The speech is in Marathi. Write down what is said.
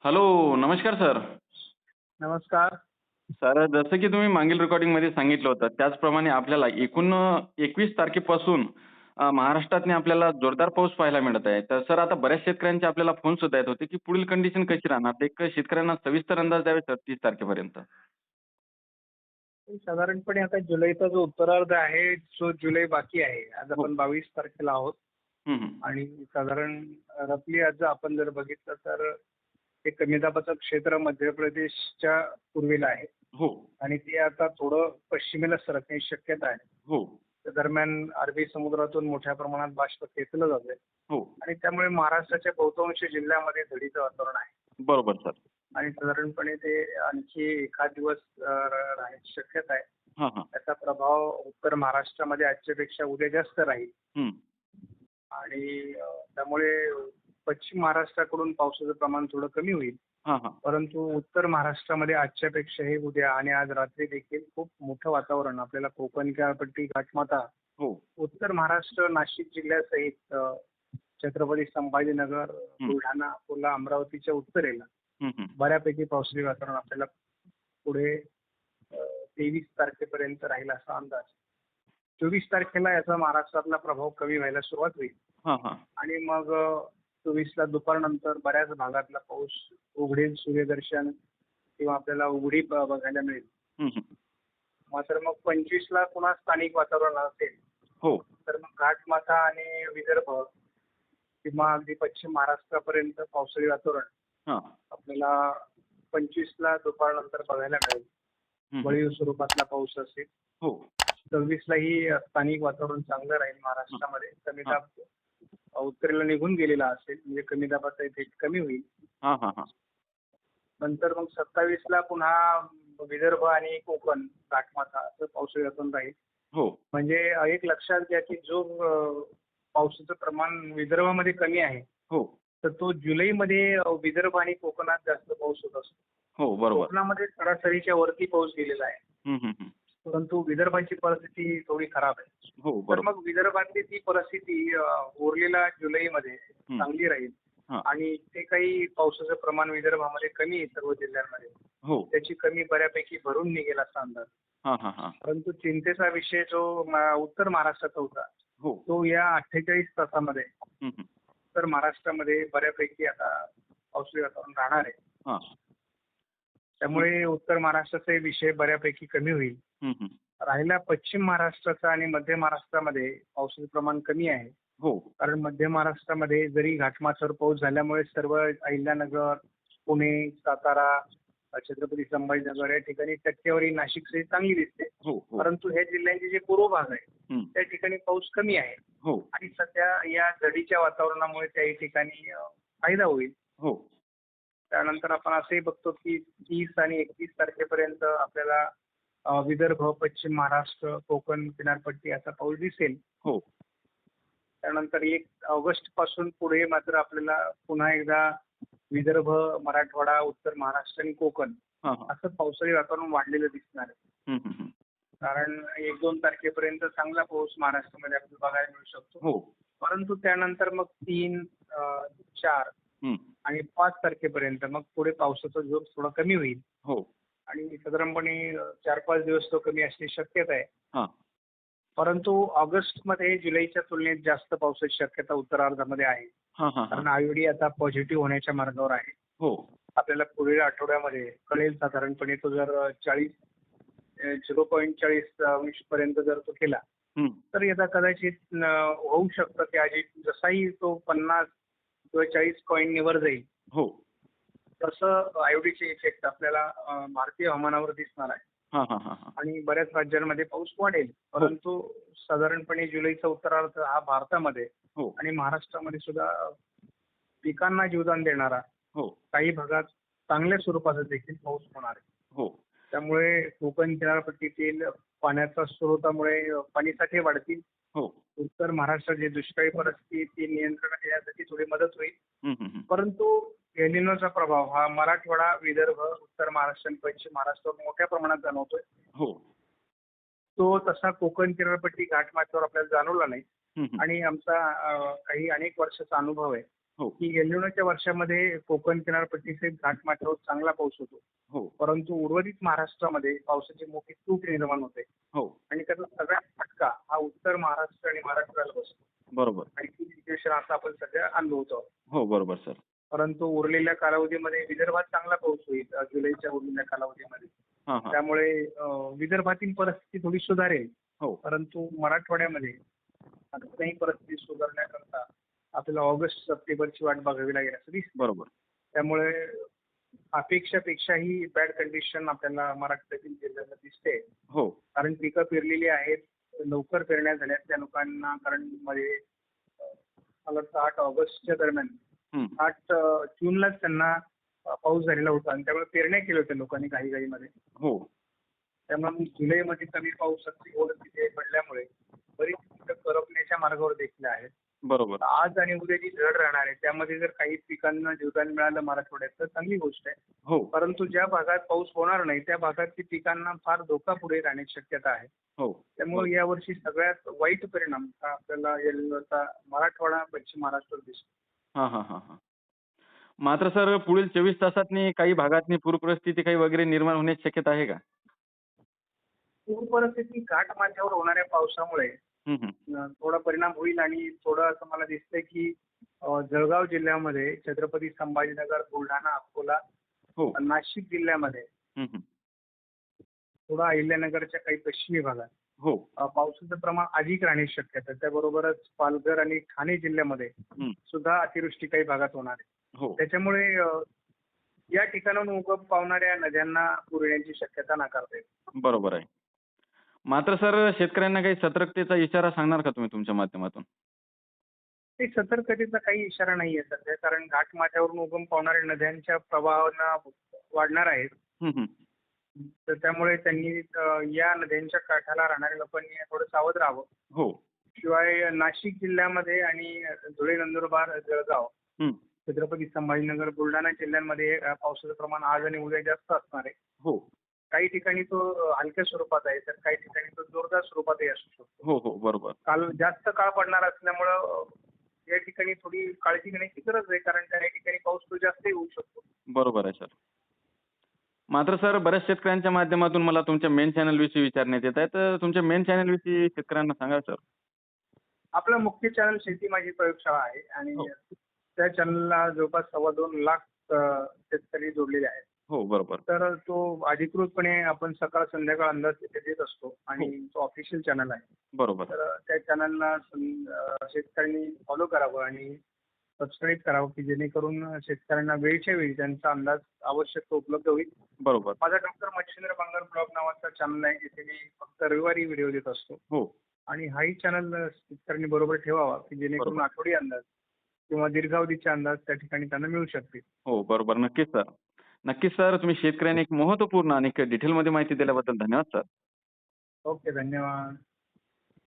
हॅलो, नमस्कार सर. नमस्कार. सर, जसं की तुम्ही मागील रेकॉर्डिंगमध्ये सांगितलं होतं, त्याचप्रमाणे आपल्याला एकूण 21 तारखेपासून महाराष्ट्रातनी आपल्याला जोरदार पाऊस पाहायला मिळत आहे. तर सर, आता बऱ्याच शेतकऱ्यांचे आपल्याला फोन सुद्धा येत होते, की पुढील कंडिशन कशी राहणार? तर एक शेतकऱ्यांना सविस्तर अंदाज द्यावे सर 30 तारखेपर्यंत. साधारणपणे आता जुलैचा जो उत्तरार्ध आहे, जो जुलै बाकी आहे. आज हो. आपण 22 तारखेला आहोत हं, हं. आणि साधारण रफली आज आपण जर बघितलं तर ते कमी दाबाचं क्षेत्र मध्य प्रदेशच्या पूर्वेला आहे हो, आणि ते आता थोडं पश्चिमेला सरकण्याची शक्यता आहे. हो, त्या दरम्यान अरबी समुद्रातून मोठ्या प्रमाणात बाष्प खेचलं जातंय हो. आणि त्यामुळे महाराष्ट्राच्या बहुतांश जिल्ह्यामध्ये थंडीचं वातावरण आहे. बरोबर सर. आणि साधारणपणे ते आणखी एखाद दिवस राहण्याची शक्यता आहे. हां, हां. त्याचा प्रभाव उत्तर महाराष्ट्रामध्ये आजच्यापेक्षा उद्या जास्त राहील हं. आणि त्यामुळे पश्चिम महाराष्ट्राकडून पावसाचं प्रमाण थोडं कमी होईल. हां, हां. परंतु उत्तर महाराष्ट्रामध्ये आजच्यापेक्षाही उद्या आणि आज रात्री देखील खूप मोठं वातावरण आपल्याला कोकण किनारपट्टी, घाटमाथा, हो. उत्तर महाराष्ट्र, नाशिक जिल्ह्यासहित छत्रपती संभाजीनगर, हं. बुलढाणा, अकोला, अमरावतीच्या उत्तरेला हं, हं. बऱ्यापैकी पावसाळी वातावरण आपल्याला पुढे 23 तारखेपर्यंत राहील असा अंदाज. 24 तारखेला याचा महाराष्ट्रातला प्रभाव कमी व्हायला सुरुवात होईल हां, हां. आणि मग 24ला दुपारनंतर बऱ्याच भागातला पाऊस उघडेल, सूर्यदर्शन किंवा आपल्याला उघडी बघायला मिळेल. हं, हं. मात्र मग 25ला पुन्हा स्थानिक वातावरण असेल हो. तर मग घाटमाथा आणि विदर्भ किंवा अगदी पश्चिम महाराष्ट्रापर्यंत पावसाळी वातावरण हां. आपल्याला 25ला दुपारनंतर बघायला मिळेल. हं, हं. वळीव स्वरूपातला पाऊस असेल. हो. 26लाही स्थानिक वातावरण चांगलं राहील महाराष्ट्रामध्ये. कमी हां. दाब उत्तरेला निघून गेलेला असेल म्हणजे कमी दाबाचा इफेक्ट कमी होईल. हां, हां, हां. नंतर मग 27ला पुन्हा विदर्भ आणि कोकण, घाटमाथा असं पावसाळी वातावरण राहील. हो. म्हणजे एक लक्षात घ्या की जो पावसाचं प्रमाण विदर्भामध्ये कमी आहे हो. तर तो जुलैमध्ये विदर्भ आणि कोकणात जास्त पाऊस होत असतो. हो, बरोबर. कोकणामध्ये सरासरीच्या वरती पाऊस गेलेला आहे. हं, हं, हं. परंतु विदर्भाची परिस्थिती थोडी खराब आहे. हो, तर बरोबर. मग विदर्भातली ती परिस्थिती उरलेल्या जुलैमध्ये हं. चांगली राहील हां. आणि ते काही पावसाचं प्रमाण विदर्भामध्ये कमी आहे सर्व जिल्ह्यांमध्ये. हो. त्याची कमी बऱ्यापैकी भरून निघेल असा अंदाज. हां, हां, हां. परंतु चिंतेचा विषय जो उत्तर महाराष्ट्राचा होता हो. तो या 48 तासामध्ये हं, हं. उत्तर महाराष्ट्रामध्ये बऱ्यापैकी आता पावसाळी वातावरण राहणार आहे. हां. त्यामुळे उत्तर महाराष्ट्राचे विषय बऱ्यापैकी कमी होईल. हं, हं. राहिला पश्चिम महाराष्ट्राचा आणि मध्य महाराष्ट्रामध्ये पावसाचं प्रमाण कमी आहे. हो. कारण मध्य महाराष्ट्रामध्ये जरी घाटमाथ्यावर पाऊस झाल्यामुळे सर्व अहिल्यानगर, पुणे, सातारा, छत्रपती संभाजीनगर या ठिकाणी टक्केवारी नाशिकची चांगली दिसते. हो, हो. परंतु ह्या जिल्ह्यांचे जे पूर्व भाग आहे हं. त्या ठिकाणी पाऊस कमी आहे हो, आणि सध्या या झडीच्या वातावरणामुळे त्याही ठिकाणी फायदा होईल. हो. त्यानंतर आपण असंही बघतो की 30 आणि 31 तारखेपर्यंत आपल्याला विदर्भ, पश्चिम महाराष्ट्र, कोकण किनारपट्टी असा पाऊस दिसेल. हो. त्यानंतर 1 ऑगस्ट पासून पुढे मात्र आपल्याला पुन्हा एकदा विदर्भ, मराठवाडा, उत्तर महाराष्ट्र आणि कोकण हां, हां. असं पावसाळी वातावरण वाढलेलं दिसणार आहे. हं, हं, हं. कारण 1-2 तारखेपर्यंत चांगला पाऊस महाराष्ट्रामध्ये आपल्याला बघायला मिळू शकतो. हो. परंतु त्यानंतर मग 3, 4 हं. आणि 5 तारखेपर्यंत मग पुढे पावसाचा जोर थोडा कमी होईल हो. आणि साधारणपणे 4-5 दिवस तो कमी असण्याची शक्यता आहे. हां. परंतु ऑगस्टमध्ये जुलैच्या तुलनेत जास्त पावसाची शक्यता उत्तरार्धामध्ये आहे. हां, हां, कारण हां. आयोडी आता पॉझिटिव्ह होण्याच्या मार्गावर आहे. हो. आपल्याला पुढील आठवड्यामध्ये कळेल साधारणपणे तो जर 0.40 अंश पर्यंत जर तो केला हं. तर याचा कदाचित होऊ शकतं की आधी जसाही तो 50 किंवा 40 पॉईंटनी वर जाईल हो. तसं आयोडीचे इफेक्ट आपल्याला भारतीय हवामानावर दिसणार आहे हां, हां, हां, हां. आणि बऱ्याच राज्यांमध्ये पाऊस वाढेल. परंतु साधारणपणे जुलैचा उत्तरार्ध हा भारतामध्ये हो. आणि महाराष्ट्रामध्ये सुद्धा पिकांना जीवदान देणारा हो. काही भागात चांगल्या स्वरूपाचा देखील पाऊस होणार आहे. हो. त्यामुळे कोकण किनारपट्टीतील पाण्याच्या स्रोतामुळे पाणीसाठे वाढतील. हो. उत्तर महाराष्ट्रात जे दुष्काळी परिस्थिती नियंत्रणात येण्यासाठी थोडी मदत होईल. हं, हं, हं. परंतु एलिनोचा प्रभाव हा मराठवाडा, विदर्भ, उत्तर महाराष्ट्र आणि पश्चिम महाराष्ट्रावर मोठ्या प्रमाणात जाणवतोय. हो. तो तसा कोकण किनारपट्टी घाटमाथ्यावर आपल्याला जाणवला नाही हं, हं. आणि आमचा काही अनेक वर्षाचा अनुभव आहे हो, की एलिनोच्या वर्षामध्ये कोकण किनारपट्टीचे घाटमाथ्यावर चांगला पाऊस होतो. हो, परंतु उर्वरित महाराष्ट्रामध्ये पावसाची मोठी तूट निर्माण होते हो. आणि त्याचा सगळ्यात फटका हा उत्तर महाराष्ट्र आणि मराठवाड्याला बसतो. बरोबर. आणि ती सिच्युएशन आता आपण सध्या अनुभवतो आहोत. हो, बरोबर सर. परंतु उरलेल्या कालावधीमध्ये विदर्भात चांगला पाऊस होईल जुलैच्या उरलेल्या कालावधीमध्ये. हां, हां. त्यामुळे विदर्भातील परिस्थिती थोडी सुधारेल. हो, परंतु मराठवाड्यामध्ये अजूनही परिस्थिती सुधारण्याकरता आपल्याला ऑगस्ट सप्टेंबरची वाट बघावी लागेल असं दिसतं. बरोबर. त्यामुळे अपेक्षापेक्षाही बॅड कंडिशन आपल्याला मराठवाड्यातील जिल्ह्यांना दिसते. हो, कारण पिकं पेरलेली आहेत, लवकर पेरण्या झाल्यात त्या लोकांना. कारण मध्ये मला वाटतं 8 ऑगस्टच्या दरम्यान हं. 8 जूनलाच त्यांना पाऊस झालेला होता आणि त्यामुळे पेरण्या केल्या होत्या लोकांनी घाईघाईमध्ये. हो, त्यामुळे मग जुलैमध्ये कमी पावसाची ओढ तिथे पडल्यामुळे बरीच पिकं करपण्याच्या मार्गावर देखील आहेत. बरोबर. आज आणि उद्या जी झड राहणार आहे त्यामध्ये जर काही पिकांना जीवदान मिळालं मराठवाड्यात तर चांगली गोष्ट आहे. हो, परंतु ज्या भागात पाऊस होणार नाही त्या भागातील पिकांना फार धोका पुढे राहण्याची शक्यता आहे. हो. त्यामुळे यावर्षी सगळ्यात वाईट परिणाम हा आपल्याला एलिनोचा मराठवाडा, पश्चिम महाराष्ट्रावर दिसतो. हां, हां, हां, हां. मात्र सर पुढील 24 तासातनी काही भागातनी पूरपरिस्थिती काही वगैरे निर्माण होण्याची शक्यता आहे का? पूर परिस्थिती घाटमाथ्यावर होणाऱ्या पावसामुळे हं, हं. थोडा परिणाम होईल आणि थोडं असं मला दिसतंय की जळगाव जिल्ह्यामध्ये छत्रपती संभाजीनगर, बुलढाणा, अकोला, हो. नाशिक जिल्ह्यामध्ये हं, हं. थोडा अहिल्यानगरच्या काही पश्चिमी भागात हो. पावसाचं प्रमाण अधिक राहण्याची शक्यता आहे. त्याबरोबरच पालघर आणि ठाणे जिल्ह्यामध्ये हं. सुद्धा अतिवृष्टी काही भागात होणार आहे. हो. त्याच्यामुळे या ठिकाणाहून उगम पावणाऱ्या नद्यांना पूर येण्याची शक्यता नाकारता येते. बरोबर आहे. मात्र सर शेतकऱ्यांना काही सतर्कतेचा इशारा सांगणार का तुम्ही तुमच्या माध्यमातून? ते सतर्कतेचा काही इशारा नाहीये सध्या, कारण घाटमाथ्यावरून उगम पावणाऱ्या नद्यांच्या प्रवाहांना वाढणार आहेत. हं, हं. तर त्यामुळे त्यांनी या नद्यांच्या काठाला राहणाऱ्या लोकांनी थोडं सावध राहावं. हो. शिवाय नाशिक जिल्ह्यामध्ये आणि धुळे, नंदुरबार, जळगाव, हं. छत्रपती संभाजीनगर, बुलढाणा जिल्ह्यांमध्ये पावसाचं प्रमाण आज आणि उद्या जास्त असणार आहे. हो. काही ठिकाणी तो हलक्या स्वरूपात आहे तर काही ठिकाणी तो जोरदार स्वरूपातही असू शकतो. हो, हो. बरोबर. काल जास्त काळ पडणार असल्यामुळं या ठिकाणी थोडी काळजी घेण्याची गरज आहे, कारण त्या ठिकाणी पाऊस तो जास्तही होऊ शकतो. बरोबर आहे सर. मात्र सर बऱ्याच शेतकऱ्यांच्या माध्यमातून मला तुमच्या मेन चॅनलविषयी विचारण्यात येत आहे. तर तुमच्या मेन चॅनलविषयी शेतकऱ्यांना सांगा सर. आपलं मुख्य चॅनल शेती माझी प्रयोगशाळा आहे आणि हो. त्या चॅनलला जवळपास 2.25 लाख शेतकरी जोडलेले आहेत. हो, बरोबर. तर तो अधिकृतपणे आपण सकाळ संध्याकाळ अंदाज तिथे देत असतो आणि तो ऑफिशियल चॅनल आहे. बरोबर. तर त्या चॅनलला शेतकऱ्यांनी फॉलो करावं आणि सबस्क्राईब करावं की जेणेकरून शेतकऱ्यांना वेळच्या वेळी त्यांचा अंदाज आवश्यक तो उपलब्ध होईल. बरोबर. माझा डॉक्टर मच्छिंद्र बांगर ब्लॉग नावाचा चॅनल आहे, जिथे मी फक्त रविवारी व्हिडिओ देत असतो. हो. आणि हाही चॅनल शेतकऱ्यांनी बरोबर ठेवावा की जेणेकरून बरोबर. आठवडी अंदाज किंवा दीर्घावधीचे अंदाज त्या ठिकाणी त्यांना मिळू शकतील. हो, बरोबर. नक्कीच सर. नक्कीच सर तुम्ही शेतकऱ्यांनी एक महत्त्वपूर्ण आणि डिटेलमध्ये माहिती दिल्याबद्दल धन्यवाद सर. ओके, धन्यवाद.